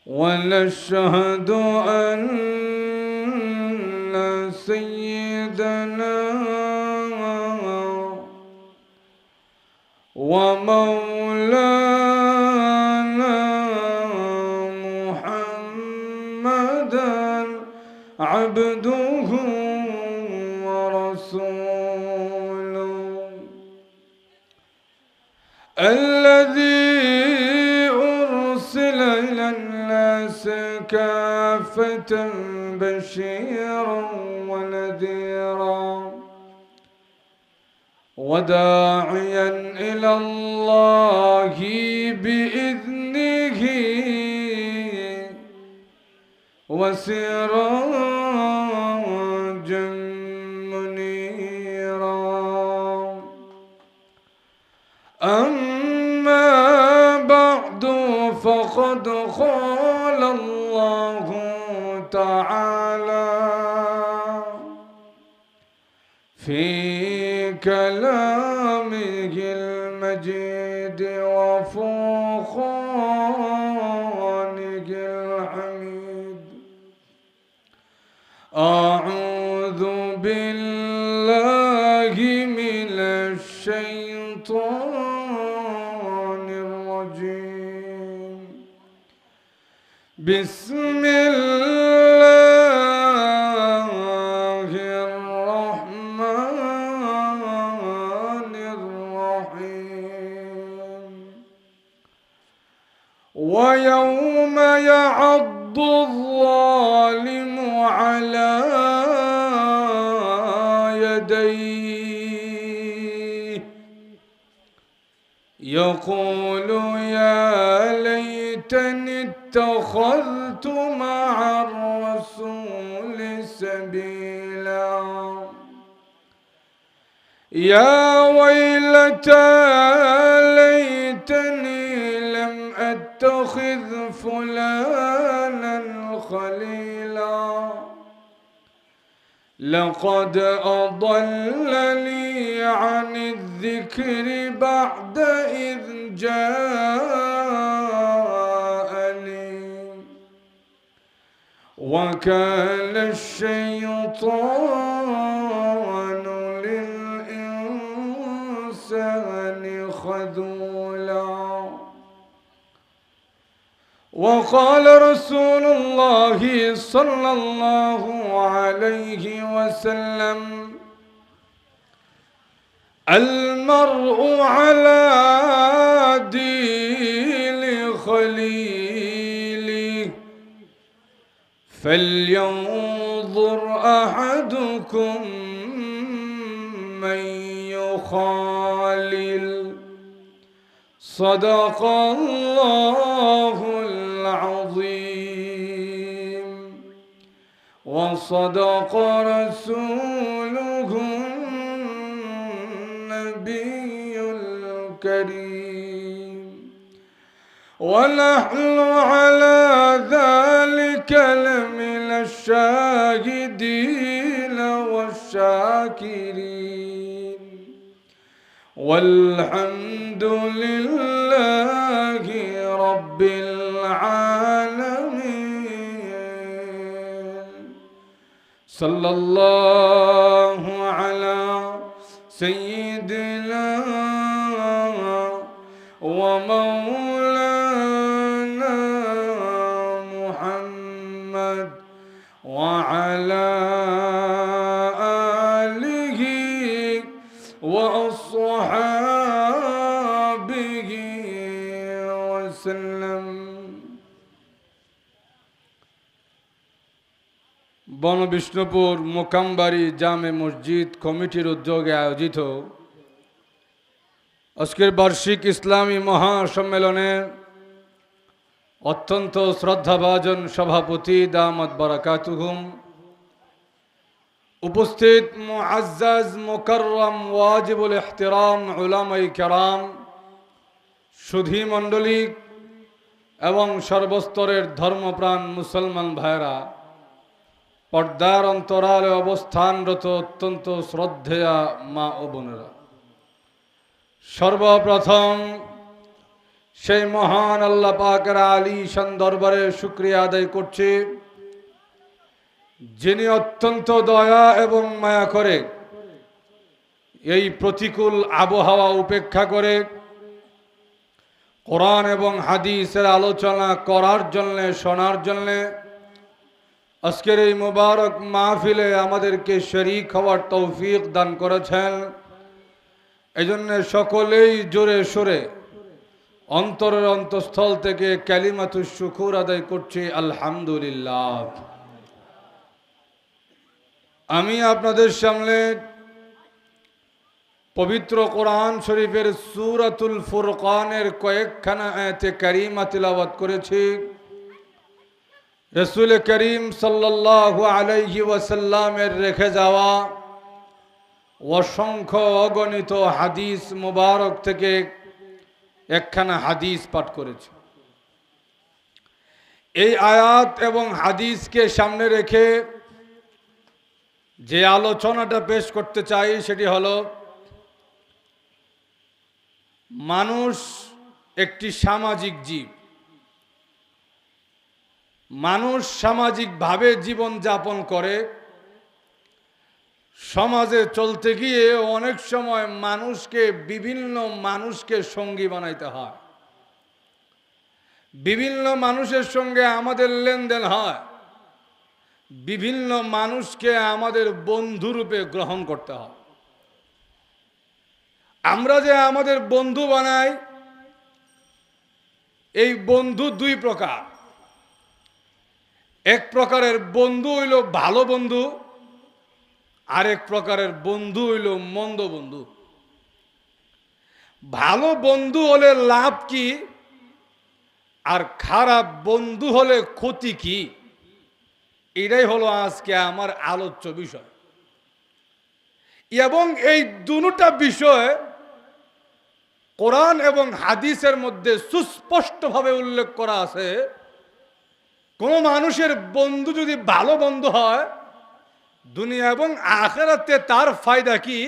ونشهد أن سيدنا ومولانا محمدا عبده ورسوله الذي أرسل إلى الناس كافة بشيرا ونذيرا وداعيا إلى الله بإذنه وسراجا منيرا أما بعد فقد قال الله تعالى في كلامه المجيد وفرقانه الحميد أعوذ بالله من الشيطان الرجيم بسم الله الرحمن الرحيم ويوم يعض الظالم على يديه يقول يا ليتني اتخذت مع الرسول سبيلا يا ويلتى ليتني لم أتخذ فلانا خليلا لقد أضلني عن الذكر بعد إذ جاءني وكان الشيطان للإنسان خذولا وقال رسول الله صلى الله عليه وسلم المرء على دين خليله فلينظر أحدكم من يخالل صدق الله العظيم وصدق رسوله النبي الكريم ونحن على ذلك لمن الشاهدين والشاكرين والحمد لله رب العالمين صلى الله على سيدنا ومولانا محمد وعلى آله وأصحابه وسلم বনবিষ্ণুপুর মোকামবাড়ি জামে মসজিদ কমিটির উদ্যোগে আয়োজিত আজকের বার্ষিক ইসলামী মহাসম্মেলনে অত্যন্ত শ্রদ্ধাভাজন সভাপতি দামাত বারাকাতুহুম, উপস্থিত মুআজ্জাজ মুকাররম ওয়াজিবুল ইহতিরাম উলামায়ে কেরাম, সুধী মণ্ডলী এবং সর্বস্তরের ধর্মপ্রাণ মুসলমান ভাইরা, পর্দার অন্তরালে অবস্থানরত অত্যন্ত শ্রদ্ধেয়া মা ও বোনেরা, সর্বপ্রথম সেই মহান আল্লাহ পাকের আলীশান দরবারে শুকরিয়া আদায় করছি, যিনি অত্যন্ত দয়া এবং মায়া করে এই প্রতিকূল আবহাওয়া উপেক্ষা করে কোরআন এবং হাদিসের আলোচনা করার জন্যে, শোনার জন্যে আজকের এই মুবারক মাহফিলে আমাদেরকে শরীক হওয়ার তৌফিক দান করেছেন। এজন্য সকলেই জোরে সোরে অন্তরের অন্তঃস্থল থেকে কালিমাতুশ শুকুর আদায় করছি, আলহামদুলিল্লাহ। আমি আপনাদের সামনে পবিত্র কোরআন শরীফের সূরাতুল ফুরকানের কয়েকখানা আয়াতে কারিমা তিলাওয়াত করেছি। রাসূল করিম সাল্লাল্লাহু আলাইহি ওয়াসাল্লামের রেখে যাওয়া অসংখ্য অগণিত হাদিস মুবারক থেকে একখানা হাদিস পাঠ করেছি। এই আয়াত এবং হাদিসকে সামনে রেখে যে আলোচনাটা পেশ করতে চাই সেটি হলো, মানুষ একটি সামাজিক জীব। মানুষ সামাজিকভাবে জীবন যাপন করে। সমাজে চলতে গিয়ে অনেক সময় বিভিন্ন মানুষকে সঙ্গী বানাইতে হয়। বিভিন্ন মানুষের সঙ্গে আমাদের লেনদেন হয়। বিভিন্ন মানুষকে আমাদের বন্ধুরূপে গ্রহণ করতে হয়। আমরা যে আমাদের বন্ধু বানাই, এই বন্ধু দুই প্রকার। এক প্রকারের বন্ধু হইল ভালো বন্ধু, আরেক প্রকারের বন্ধু হইল মন্দ বন্ধু। ভালো বন্ধু হলে লাভ কি, আর খারাপ বন্ধু হলে ক্ষতি কি, এটাই হলো আজকে আমার আলোচ্য বিষয়। এবং এই দুটা বিষয় কোরআন এবং হাদিসের মধ্যে সুস্পষ্টভাবে উল্লেখ করা আছে। কোন মানুষের বন্ধু যদি ভালো বন্ধু হয়, দুনিয়া এবং আখিরাতে তার ফায়দা কি,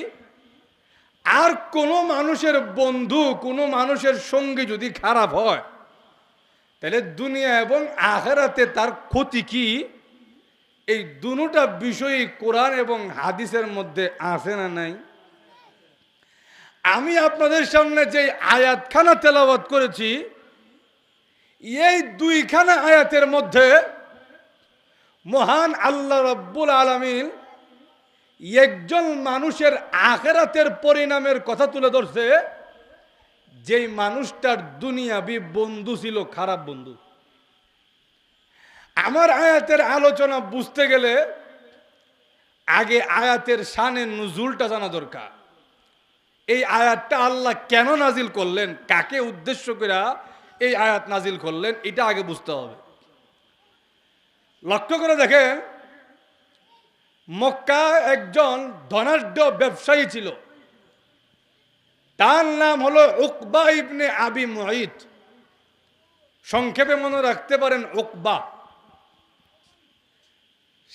আর কোন মানুষের বন্ধু, কোন মানুষের সঙ্গী যদি খারাপ হয়, তাহলে দুনিয়া এবং আখিরাতে তার ক্ষতি কি, এই দুটা বিষয়ই কোরআন এবং হাদিসের মধ্যে আছে না নাই? আমি আপনাদের সামনে যে আয়াতখানা তেলাওয়াত করেছি, এই দুইখানা আয়াতের মধ্যে মহান আল্লাহ রাব্বুল আলামিন একজন মানুষের আখিরাতের পরিণামের কথা তুলে ধরছে, যেই মানুষটার দুনিয়াবি বন্ধু ছিল খারাপ বন্ধু। আমার আয়াতের আলোচনা বুঝতে গেলে আগে আয়াতের শানে নুজুলটা জানা দরকার। এই আয়াতটা আল্লাহ কেন নাজিল করলেন, কাকে উদ্দেশ্য করে এই আয়াত নাজিল করলেন, এটা আগে বুঝতে হবে। লক্ষ্য করে দেখেন, মক্কা একজন ধনাঢ্য ব্যবসায়ী ছিল। তার নাম হলো উকবা ইবনে আবি মুঈত, সংক্ষেপে মনে রাখতে পারেন উকবা।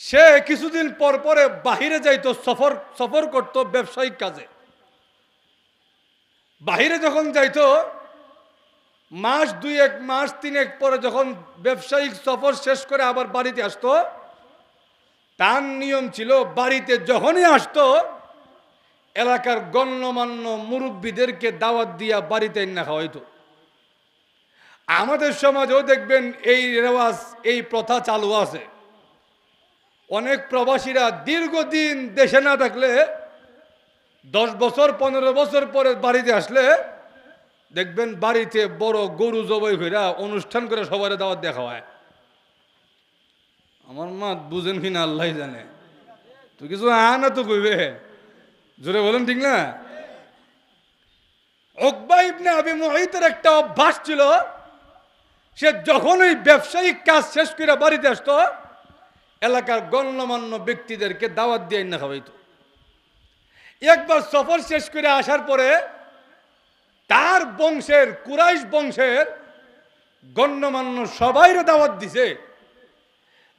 সে কিছুদিন পর পরে বাহিরে যাইতো, সফর করত ব্যবসায়িক কাজে। বাহিরে যখন যাইতো, মাস দুয়েক, মাস তিনেক পরে যখন ব্যবসায়িক সফর শেষ করে আবার বাড়িতে আসতো, তার নিয়ম ছিল বাড়িতে যখনই আসতো এলাকার গণ্যমান্য মুরব্বীদেরকে দাওয়াত দিয়া বাড়িতে না খাওয়াইতো। আমাদের সমাজেও দেখবেন এই রেওয়াজ, এই প্রথা চালু আছে। অনেক প্রবাসীরা দীর্ঘদিন দেশে না থাকলে 10 বছর 15 বছর পরে বাড়িতে আসলে দেখবেন বাড়িতে বড় গরু জবাই কইরা অনুষ্ঠান করে সবার দাওয়াত দেখা হয়। আমার মা বুঝেন কিনা আল্লাহ জানে। তো কিছু আনা তো কইবে, জোরে বলেন ঠিক না? উকবা ইবনে আবি মুঈতের একটা অভ্যাস ছিল, সে যখনই ব্যবসায়িক কাজ শেষ করে বাড়িতে আসতো এলাকার গণ্যমান্য ব্যক্তিদেরকে দাওয়াত দিয়ে না খাওয়াইতো। একবার সফর শেষ করে আসার পরে তার বংশের কুরাইশ বংশের গণ্যমান্য সবাইরে দাওয়াত দিছে।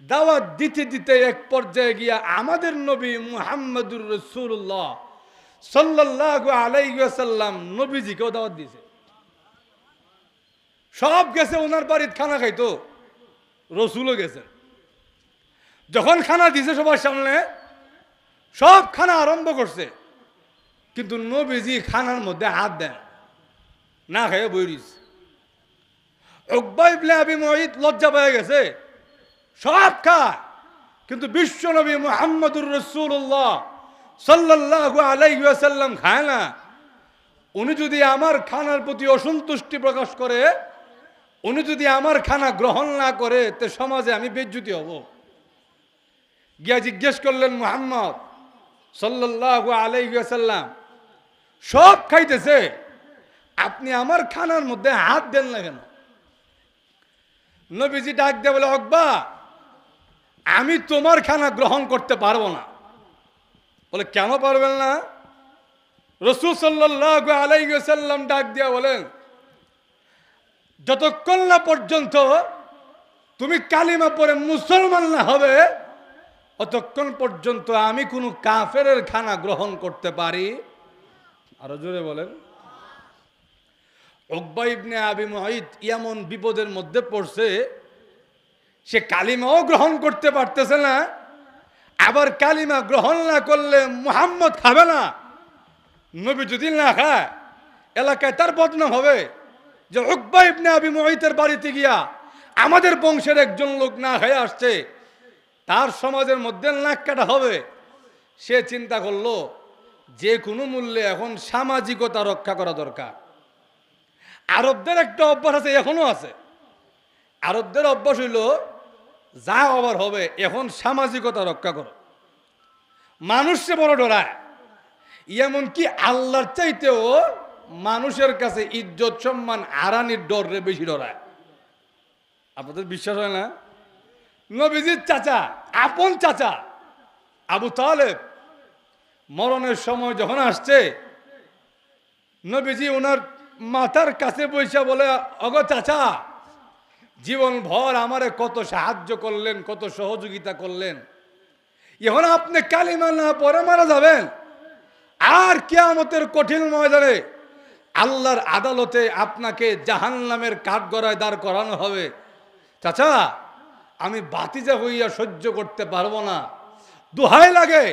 দাওয়াত দিতে দিতে এক পর্যায়ে গিয়া আমাদের নবী মুহাম্মদুর রাসূলুল্লাহ সাল্লাল্লাহু আলাইহি ওয়াসাল্লাম নবীজিকেও দাওয়াত দিছে। সব গেছে ওনার বাড়িতে খানা খাইতো, রসুলও গেছেন। যখন খানা দিছে সবার সামনে, সব খানা আরম্ভ করছে, কিন্তু নবীজি খানার মধ্যে হাত দেন না, খাইয়ে বই দিছে। উকবা ইবনে আবি মুঈত লজ্জা পেয়ে গেছে, সব খায়, কিন্তু বিশ্ব নবী মুহাম্মদুর রাসূলুল্লাহ সাল্লাল্লাহু আলাইহি ওয়াসাল্লাম খায় না। উনি যদি আমার খানার প্রতি অসন্তুষ্টি প্রকাশ করে, উনি যদি আমার খানা গ্রহণ না করে, তে সমাজে আমি বেইজ্জতি হব। গিয়া জিজ্ঞেস করলেন মুহাম্মদ সাল্লাল্লাহু আলাইহি ওয়াসাল্লাম, সব খাইতেছে, আপনি আমার খানার মধ্যে হাত দেন না কেন? নবীজি ডাক দিয়ে বলে, উকবা, আমি তোমার খানা গ্রহণ করতে পারবো না। বলে, কেন পারবেন না? রাসূল সাল্লাল্লাহু আলাইহি ওয়াসাল্লাম ডাক দিয়া বলেন, যতক্ষণ না পর্যন্ত তুমি কালিমা পড়ে মুসলমান না হবে, অতক্ষণ পর্যন্ত আমি কোনো কাফেরের খানা গ্রহণ করতে পারি। আরো জোরে বলেন। উকবা ইবনে আবি মুঈত এমন বিপদের মধ্যে পড়ছে, সে কালিমাও গ্রহণ করতে পারতেছে না, আবার কালিমা গ্রহণ না করলে মুহাম্মদ খাবে না। নবী যদি না খায় এলাকায় তার বদনাম হবে যে উকবা ইবনে আবি মুঈতের বাড়িতে গিয়া আমাদের বংশের একজন লোক না খেয়ে আসছে, তার সমাজের মধ্যে নাক কাটা হবে। সে চিন্তা করলো যে কোনো মূল্যে এখন সামাজিকতা রক্ষা করা দরকার। আরবদের একটা অভ্যাস আছে, এখনো আছে। আরবদের অভ্যাস হইল, যা আবার হবে, এখন সামাজিকতা রক্ষা করো। মানুষকে বড় ডরায়, এমনকি আল্লাহর চাইতেও মানুষের কাছে ইজ্জত সম্মান হারানির ডরে বেশি ডরায়। আপনাদের বিশ্বাস হয় না? নবীজির চাচা, আপন চাচা আবু তালেব মরণের সময় যখন আসছে, নবীজি ওনার মাথার কাছে বসে বলে, অগো চাচা, জীবন ভর আমারে কত সাহায্য করলেন, কত সহযোগিতা করলেন, এখন আপনি কালিমা না পরে মারা যাবেন, আর কিয়ামতের কঠিন ময়দানে আল্লাহর আদালতে আপনাকে জাহান্নামের কাঠগড়ায় দাঁড় করানো হবে। চাচা, আমি বাতিজা হইয়া সহ্য করতে পারবো না, দোহাই লাগে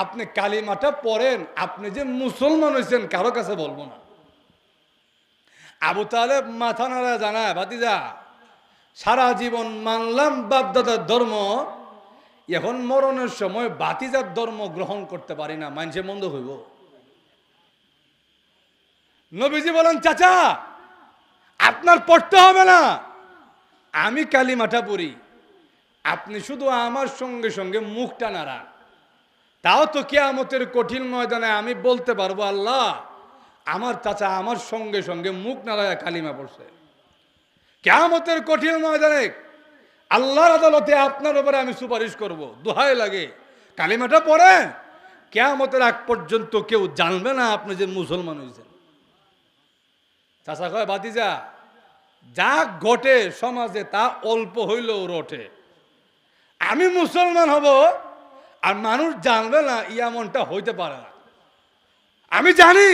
আপনি কালিমাটা পড়েন, আপনি যে মুসলমান হয়েছেন কারো কাছে বলবো না। আবু তালেব মাথা নাড়া জানায়, ভাতিজা, সারা জীবন মানলাম বাপদাদার ধর্ম, এখন মরণের সময় ভাতিজার ধর্ম গ্রহণ করতে পারি না, মানুষে মন্দ হইব। নবীজি বলেন, চাচা, আপনার পড়তে হবে না, আমি কালিমাটা পড়ি, আপনি শুধু আমার সঙ্গে সঙ্গে মুখটা নাড়ান, তাও তো কিয়ামতের কঠিন ময়দানে আমি বলতে পারবো, আল্লাহ, আমার চাচা আমার সঙ্গে সঙ্গে মুখ নাড়ায় কালিমা পড়ছে। কিয়ামতের কঠিন ময়দানে আল্লাহর আদালতে আপনার উপরে আমি সুপারিশ করব, দোহাই লাগে কালিমাটা পড়েন, কিয়ামতের আগ পর্যন্ত কেউ জানবে না আপনি যে মুসলমান হয়েছেন। চাচা কয়, ভাতিজা, যা ঘটে সমাজে তা অল্প হইলেও রটে, আমি মুসলমান হব আর মানুষ জানবে না, এমনটা হইতে পারে না। আমি জানি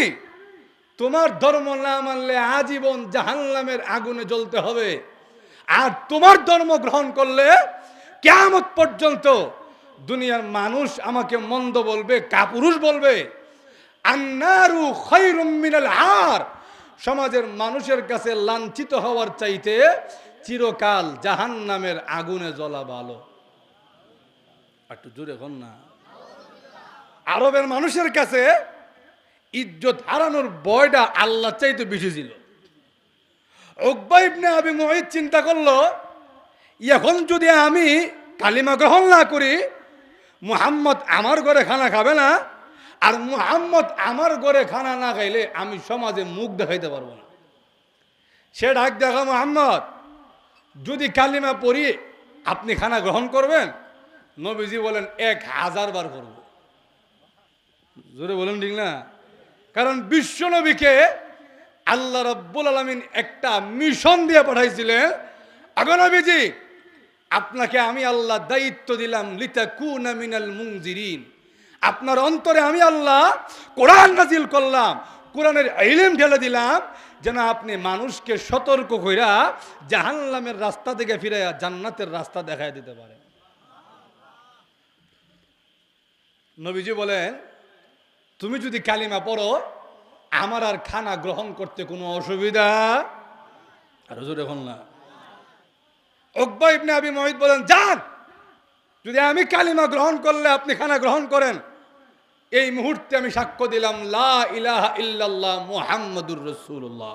তোমার ধর্ম না মানলে আজীবন জাহান্নামের আগুনে জ্বলতে হবে, আর তোমার ধর্ম গ্রহণ করলে কিয়ামত পর্যন্ত দুনিয়ার মানুষ আমাকে মন্দ বলবে, কাপুরুষ বলবে। আন্নারু খায়রুম মিনাল আর, সমাজের মানুষের কাছে লাঞ্ছিত হওয়ার চাইতে চিরকাল জাহান্নামের আগুনে জ্বলা ভালো। একটু জোরে কর না। আরবের মানুষের কাছে ইজ্জত হারানোর ভয়টা আল্লাহ চাইতে বেশি ছিল। উকবা ইবনে আবি মুঈত চিন্তা করলো, এখন যদি আমি কালিমা গ্রহণ না করি, মুহাম্মদ আমার ঘরে খানা খাবে না, আর মুহাম্মদ আমার ঘরে খানা না খাইলে আমি সমাজে মুখ দেখাইতে পারবো না। সে ডাক দেখা, মুহাম্মদ যদি কালিমা পড়ি আপনি খানা গ্রহণ করবেন? নবীজি বলেন 1000 বার করব। জোরে বলেন ঠিক না? কারণ বিশ্ব নবীকে আল্লাহ রাব্বুল আলামিন একটা মিশন দিয়ে পাঠাইছিলেন, আগো নবীজি আপনাকে আমি আল্লাহ দায়িত্ব দিলাম লিতাকুনা মিনাল মুনজিরিন, আপনার অন্তরে আমি আল্লাহ কোরআন নাজিল করলাম, কোরআনের ইলম ঢেলে দিলাম, যেন আপনি মানুষকে সতর্ক কইরা জাহান্নামের রাস্তা থেকে ফিরাইয়া জান্নাতের রাস্তা দেখায় দিতে পারেন। নবীজি বলেন, তুমি যদি কালিমা পড়ো আমার আর খানা গ্রহণ করতে কোনো অসুবিধা আর হুজুর এখন না। উকবা ইবনে আবি মুঈত বলেন, যান, যদি আমি কালিমা গ্রহণ করলে আপনি খানা গ্রহণ করেন, এই মুহূর্তে আমি সাক্ষ্য দিলাম লা ইলাহা ইল্লাল্লাহ মুহাম্মাদুর রাসূলুল্লাহ,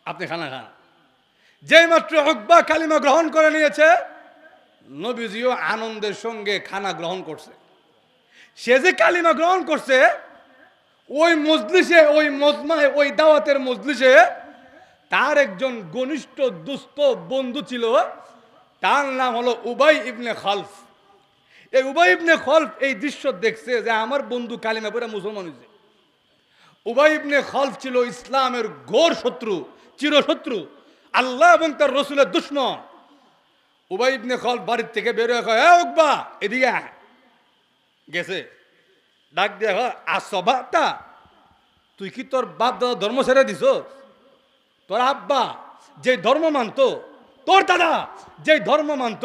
আপনি খানা খান। যেই মাত্র উকবা কালিমা গ্রহণ করে নিয়েছে, নবীজিও আনন্দের সঙ্গে খানা গ্রহণ করছে। সে যে কালিমা গ্রহণ করছে, ওই মজলিসে, ওই মজমায়, ওই দাওয়াতের মজলিসে তার একজন ঘনিষ্ঠ দুস্থ বন্ধু ছিল, তার নাম হলো উবাই ইবনে খালফ। এই উবাই ইবনে খালফ এই দৃশ্য দেখছে যে আমার বন্ধু কালিমা পড়ে মুসলমান হয়েছে। উবাই ইবনে খালফ ছিল ইসলামের ঘোর শত্রু, চিরশত্রু, আল্লাহ এবং তার রসুলের দুশমন। উবাই ইবনে খালফ বাড়ির থেকে বের হয়ে কয়, উকবা এদিকে আয়। গেছে, ডাক দিয়ে আসবাতা, তুই কি তোর বাপ দাদা ধর্ম ছেড়ে দিছ? তোর আব্বা যে ধর্ম মানত, তোর দাদা যে ধর্ম মানত,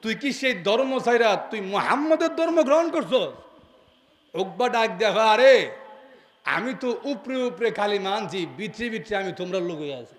তুই কি সেই ধর্ম ছাইরা তুই মুহাম্মদের ধর্ম গ্রহণ করছ? উকবা ডাক দেখা, আরে আমি তো উপরে উপরে কালিমা আনছি, ভিতরে ভিতরে আমি তোমরা লোক হয়ে আছি।